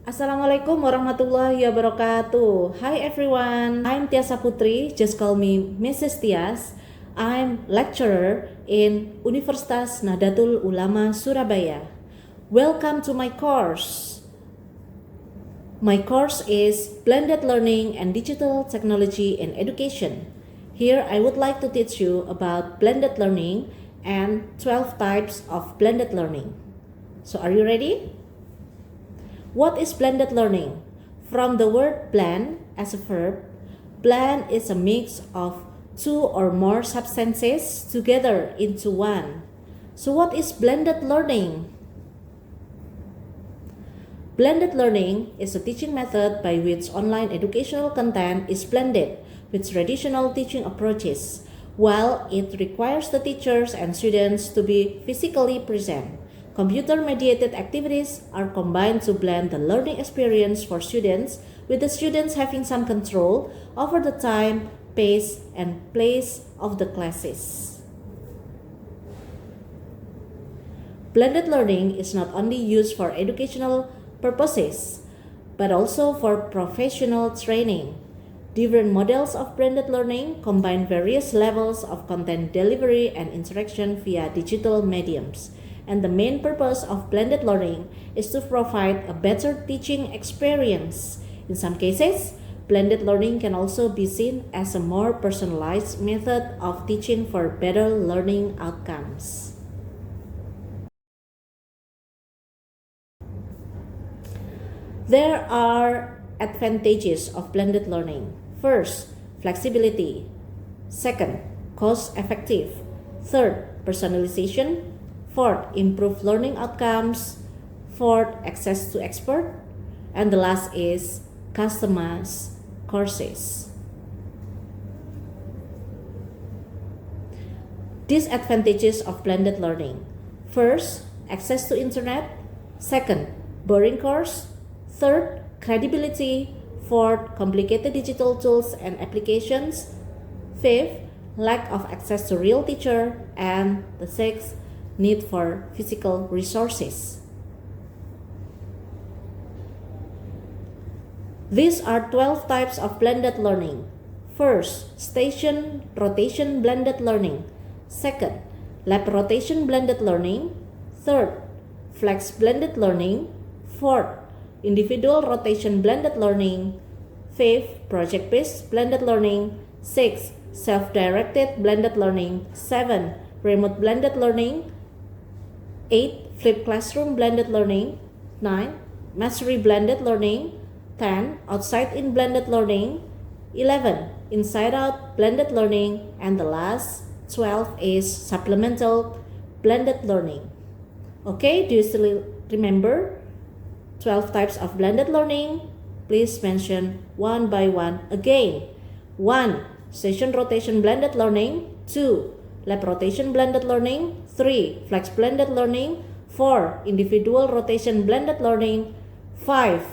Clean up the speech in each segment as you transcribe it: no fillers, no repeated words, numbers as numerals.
Assalamualaikum warahmatullahi wabarakatuh. Hi everyone, I'm Tiasa Putri, just call me Mrs. Tias. I'm lecturer in Universitas Nahdlatul Ulama Surabaya. Welcome to my course. My course is Blended Learning and Digital Technology in Education. Here I would like to teach you about blended learning and 12 types of blended learning. So are you ready? What is blended learning? From the word blend as a verb, blend is a mix of two or more substances together into one. So what is blended learning? Blended learning is a teaching method by which online educational content is blended with traditional teaching approaches, while it requires the teachers and students to be physically present. Computer-mediated activities are combined to blend the learning experience for students, with the students having some control over the time, pace, and place of the classes. Blended learning is not only used for educational purposes, but also for professional training. Different models of blended learning combine various levels of content delivery and interaction via digital mediums. And the main purpose of blended learning is to provide a better teaching experience. In some cases, blended learning can also be seen as a more personalized method of teaching for better learning outcomes. There are advantages of blended learning. First, flexibility. Second, cost-effective. Third, personalization. Fourth, improved learning outcomes. Fourth, access to expert. And the last is customized courses. Disadvantages of blended learning. First, access to internet. Second, boring course. Third, credibility. Fourth, complicated digital tools and applications. Fifth, lack of access to real teacher. And the sixth, need for physical resources. These are 12 types of blended learning. First, station rotation blended learning. Second, lab rotation blended learning. Third, flex blended learning. Fourth, individual rotation blended learning. Fifth, project-based blended learning. Sixth, self-directed blended learning. 7, remote blended learning. 8, flipped classroom blended learning. 9, mastery blended learning. 10, outside-in blended learning. 11, inside-out blended learning. And the last, 12, is supplemental blended learning. Okay, do you still remember 12 types of blended learning? Please mention one by one again. 1, station rotation blended learning. 2, lab rotation blended learning. 3, flex blended learning. 4, individual rotation blended learning. 5,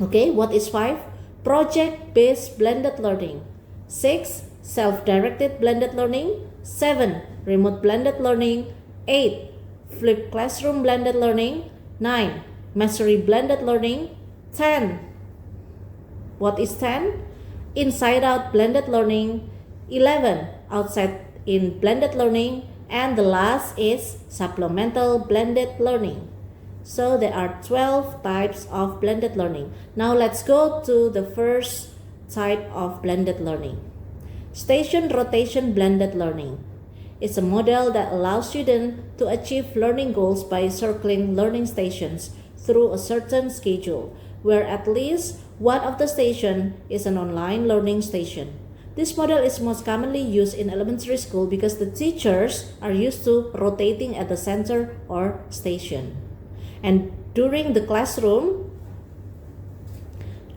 okay, what is 5? Project-based blended learning. 6, self-directed blended learning. 7, remote blended learning. 8, flipped classroom blended learning. 9, mastery blended learning. 10, what is 10? Inside-out blended learning. 11, outside-in blended learning. And the last is supplemental blended learning. So there are 12 types of blended learning. Now let's go to the first type of blended learning. Station rotation blended learning. It's a model that allows students to achieve learning goals by circling learning stations through a certain schedule, where at least one of the stations is an online learning station. This model is most commonly used in elementary school because the teachers are used to rotating at the center or station. And during the classroom,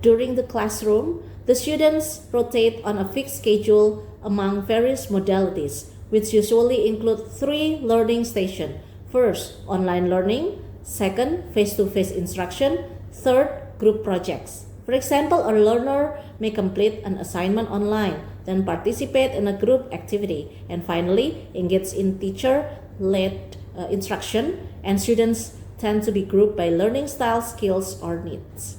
the students rotate on a fixed schedule among various modalities, which usually include 3 learning stations. First, online learning. Second, face-to-face instruction. Third, group projects. For example, a learner may complete an assignment online, then participate in a group activity, and finally engage in teacher-led instruction, and students tend to be grouped by learning style, skills, or needs.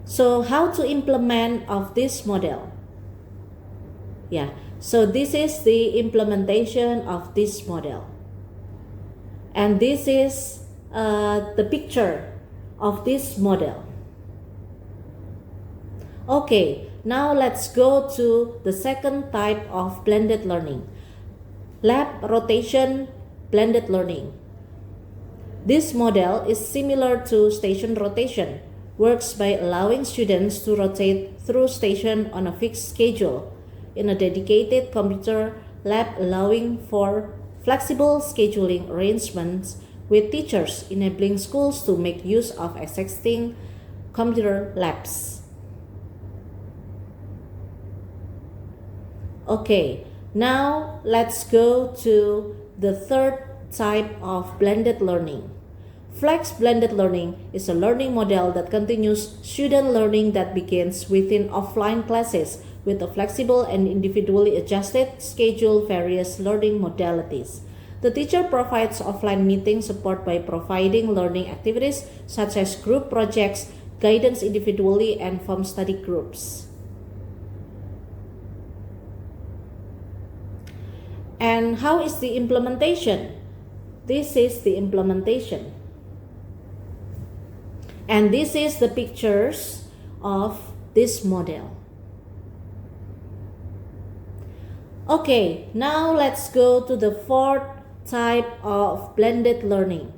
So how to implement of this model? Yeah, so this is the implementation of this model. And this is the picture of this model. Okay, now let's go to the second type of blended learning. Lab rotation blended learning. This model is similar to station rotation, works by allowing students to rotate through station on a fixed schedule in a dedicated computer lab, allowing for flexible scheduling arrangements with teachers, enabling schools to make use of existing computer labs. Okay, now let's go to the third type of blended learning. Flex blended learning is a learning model that continues student learning that begins within offline classes with a flexible and individually adjusted schedule various learning modalities. The teacher provides offline meeting support by providing learning activities such as group projects, guidance individually, and form study groups. And how is the implementation? This is the implementation. And this is the pictures of this model. Okay, now let's go to the fourth type of blended learning.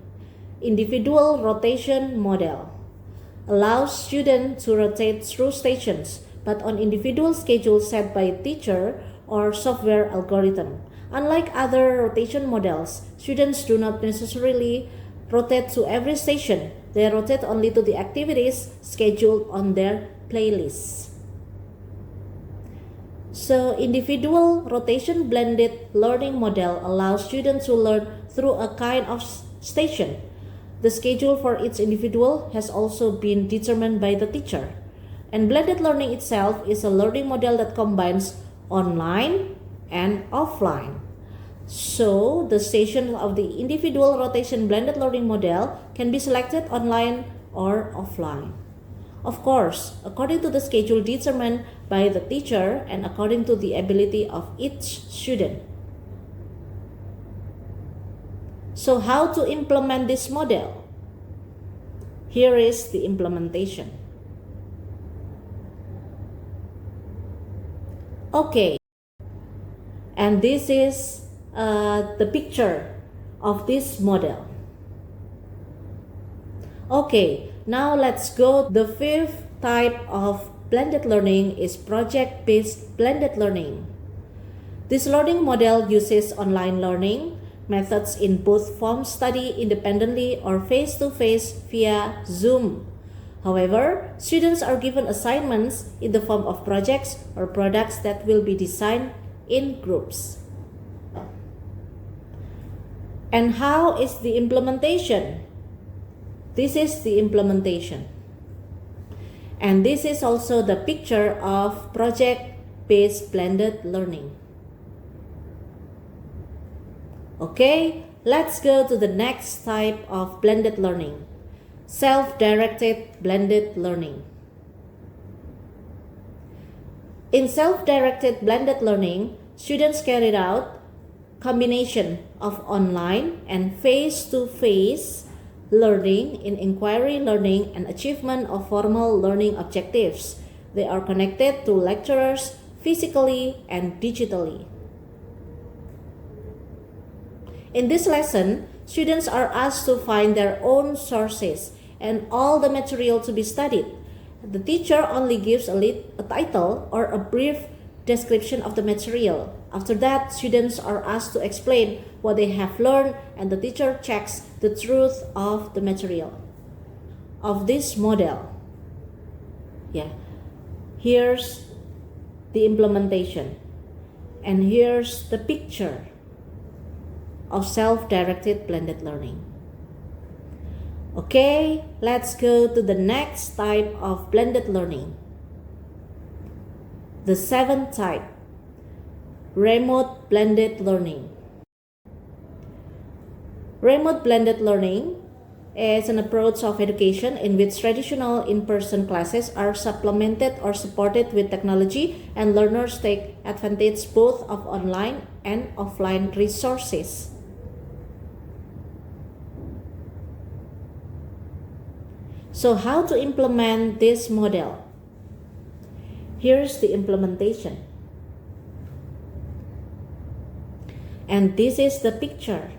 Individual rotation model allows students to rotate through stations, but on individual schedules set by teacher or software algorithm. Unlike other rotation models, students do not necessarily rotate to every station. They rotate only to the activities scheduled on their playlists. So, individual rotation blended learning model allows students to learn through a kind of station. The schedule for each individual has also been determined by the teacher. And blended learning itself is a learning model that combines online and offline. So, the station of the individual rotation blended learning model can be selected online or offline. Of course, according to the schedule determined by the teacher and according to the ability of each student. So, how to implement this model? Here is the implementation. Okay, and this is the picture of this model. Okay, now let's go. The fifth type of blended learning is project-based blended learning. This learning model uses online learning methods in both form study independently or face-to-face via Zoom. However, students are given assignments in the form of projects or products that will be designed in groups. And how is the implementation? This is the implementation. And this is also the picture of project-based blended learning. Okay, let's go to the next type of blended learning. Self-directed blended learning. In self-directed blended learning, students carried out combination of online and face-to-face learning in inquiry learning and achievement of formal learning objectives. They are connected to lecturers physically and digitally. In this lesson, students are asked to find their own sources and all the material to be studied. The teacher only gives a title or a brief description of the material. After that, students are asked to explain what they have learned and the teacher checks the truth of the material of this model. Yeah, here's the implementation and here's the picture of self-directed blended learning. Okay, let's go to the next type of blended learning. The seventh type, remote blended learning. Remote blended learning is an approach of education in which traditional in-person classes are supplemented or supported with technology, and learners take advantage both of online and offline resources. So how to implement this model? Here's the implementation. And this is the picture.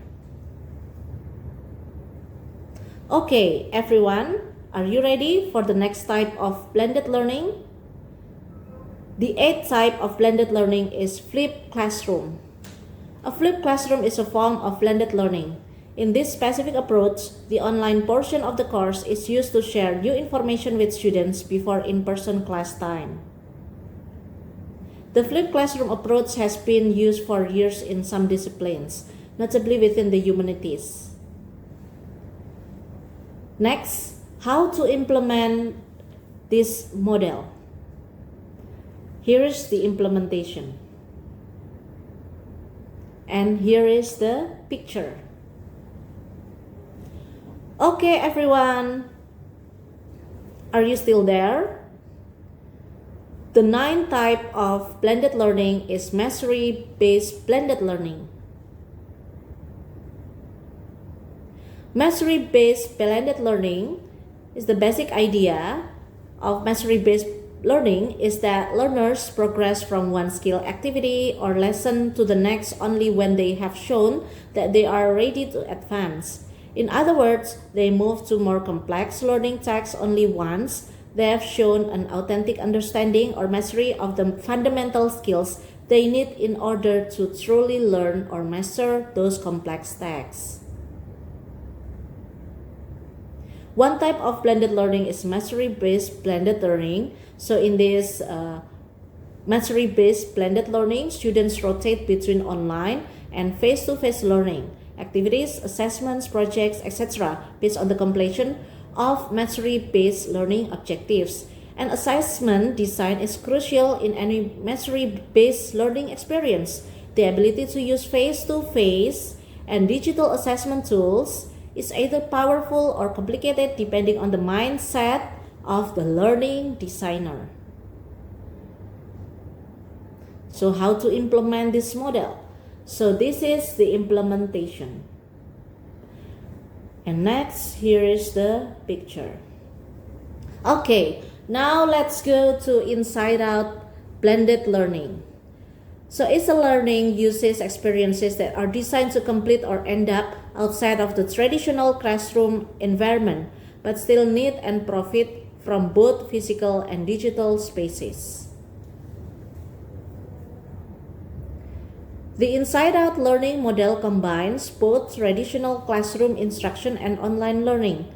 Okay, everyone, are you ready for the next type of blended learning? The 8th type of blended learning is flipped classroom. A flipped classroom is a form of blended learning. In this specific approach, the online portion of the course is used to share new information with students before in-person class time. The flipped classroom approach has been used for years in some disciplines, notably within the humanities. Next, how to implement this model. Here is the implementation. And here is the picture. Okay, everyone, are you still there? The 9th type of blended learning is mastery-based blended learning. Mastery-based blended learning is the basic idea of mastery-based learning is that learners progress from one skill, activity, or lesson to the next only when they have shown that they are ready to advance. In other words, they move to more complex learning tasks only once they have shown an authentic understanding or mastery of the fundamental skills they need in order to truly learn or master those complex tasks. One type of blended learning is mastery-based blended learning. So in this mastery-based blended learning, students rotate between online and face-to-face learning, activities, assessments, projects, etc. based on the completion of mastery-based learning objectives. And assessment design is crucial in any mastery-based learning experience. The ability to use face-to-face and digital assessment tools is either powerful or complicated depending on the mindset of the learning designer. So how to implement this model? So this is the implementation. And next, here is the picture. Okay, now let's go to inside out blended learning. So it's a learning uses experiences that are designed to complete or end up outside of the traditional classroom environment, but still need and profit from both physical and digital spaces. The inside-out learning model combines both traditional classroom instruction and online learning,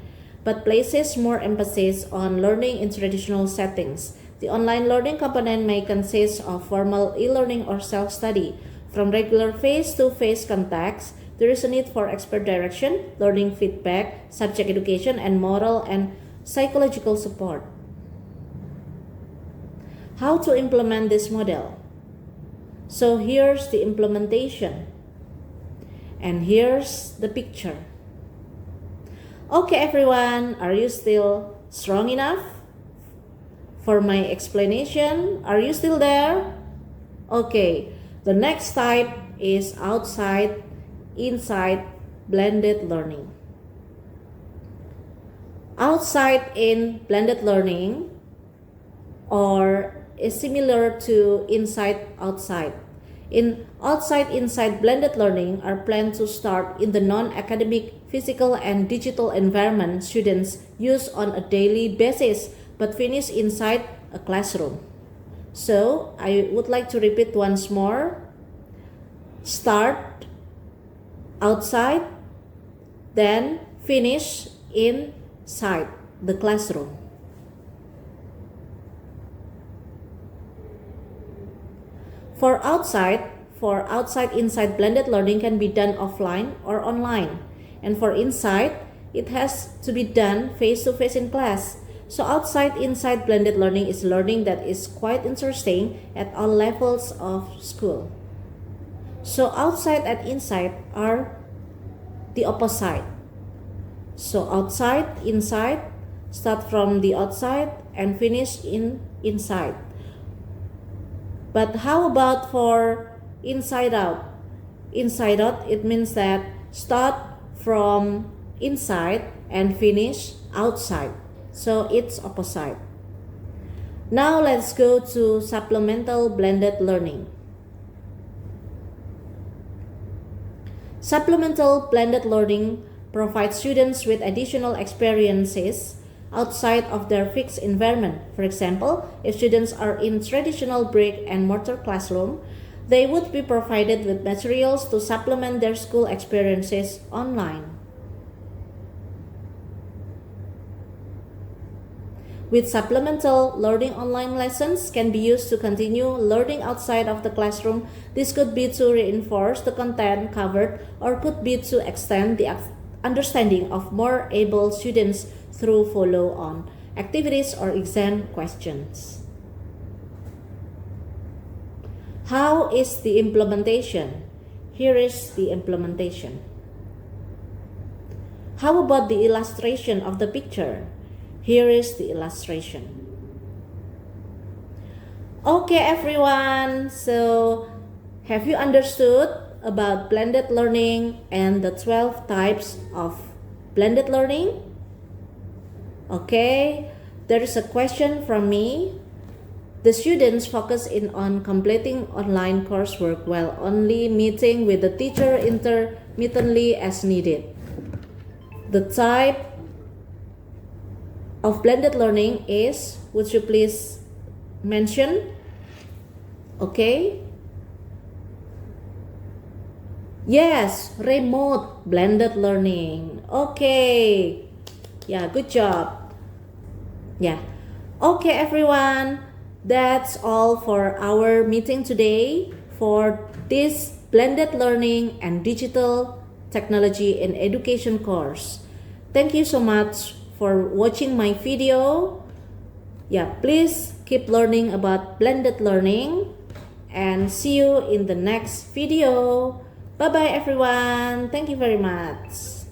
but places more emphasis on learning in traditional settings. The online learning component may consist of formal e-learning or self-study. From regular face-to-face contacts, there is a need for expert direction, learning feedback, subject education, and moral and psychological support. How to implement this model? So here's the implementation. And here's the picture. Okay, everyone, are you still strong enough for my explanation? Are you still there? Okay, the next type is outside, inside blended learning. Outside in blended learning or is similar to inside outside. In outside inside blended learning are planned to start in the non-academic physical and digital environment students use on a daily basis but finish inside a classroom. So I would like to repeat once more. Start outside, then finish inside the classroom. For outside inside blended learning can be done offline or online. And for inside, it has to be done face-to-face in class. So outside inside blended learning is learning that is quite interesting at all levels of school. So outside and inside are the opposite. So outside, inside, start from the outside and finish inside. But how about for inside out? Inside out, it means that start from inside and finish outside. So it's opposite. Now let's go to supplemental blended learning. Supplemental blended learning provides students with additional experiences outside of their fixed environment. For example, if students are in traditional brick and mortar classroom, they would be provided with materials to supplement their school experiences online. With supplemental, learning online lessons can be used to continue learning outside of the classroom. This could be to reinforce the content covered or could be to extend the understanding of more able students through follow-on activities or exam questions. How is the implementation? Here is the implementation. How about the illustration of the picture? Here is the illustration. Okay, everyone. So, have you understood about blended learning and the 12 types of blended learning? Okay, there is a question from me. The students focus in on completing online coursework while only meeting with the teacher intermittently as needed. The type of blended learning is, would you please mention? Okay. Yes, remote blended learning. Okay. Yeah, good job. Yeah. Okay, everyone. That's all for our meeting today for this blended learning and digital technology in education course. Thank you so much for watching my video. Yeah, please keep learning about blended learning and see you in the next video. Bye bye everyone. Thank you very much.